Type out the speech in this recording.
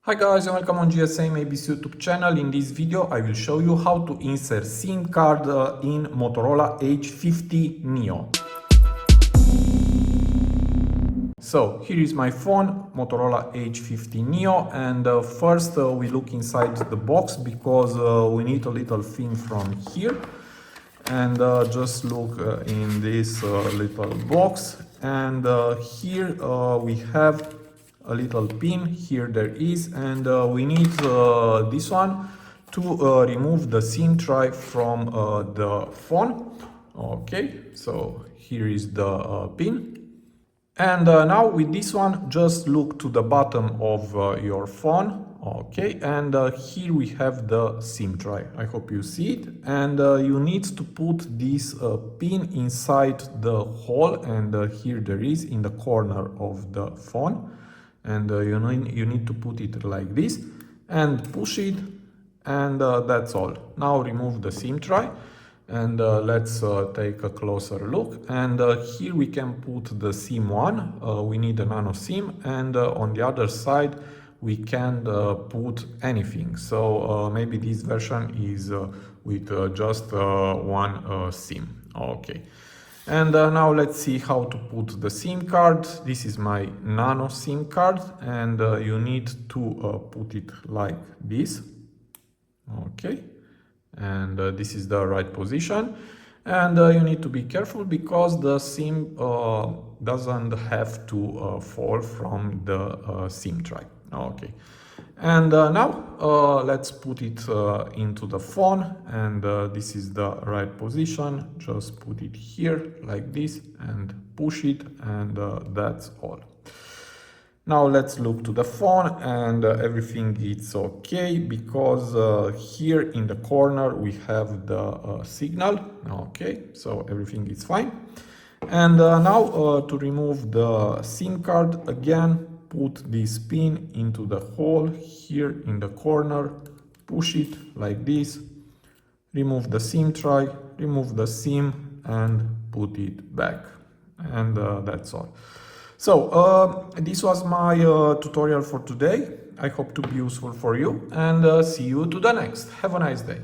Hi guys and welcome on GSM-ABC YouTube channel. In this video I will show you how to insert SIM card in Motorola Edge 50 Neo. So here is my phone, Motorola Edge 50 Neo, and first we look inside the box because we need a little thing from here. And just look in this little box, and here we have a little pin. Here there is, and we need this one to remove the SIM tray from the phone. Okay, so here is the pin. And now with this one, just look to the bottom of your phone. Okay, and here we have the SIM tray. I hope you see it. And you need to put this pin inside the hole, and here there is in the corner of the phone. And you need to put it like this and push it, and that's all. Now remove the SIM tray. And let's take a closer look. And here we can put the SIM one. We need a nano SIM, and on the other side we can put anything. So maybe this version is with just one SIM. Okay. And now let's see how to put the SIM card. This is my nano SIM card, and you need to put it like this. Okay. And this is the right position, and you need to be careful because the SIM doesn't have to fall from the SIM tray. Okay, and now let's put it into the phone, and this is the right position. Just put it here like this and push it, and that's all. Now let's look to the phone, and everything is okay because here in the corner we have the signal. Okay, so everything is fine. And now to remove the SIM card, again put this pin into the hole here in the corner, push it like this, remove the SIM tray, remove the SIM, and put it back, and that's all. So this was my tutorial for today. I hope to be useful for you, and see you to the next. Have a nice day.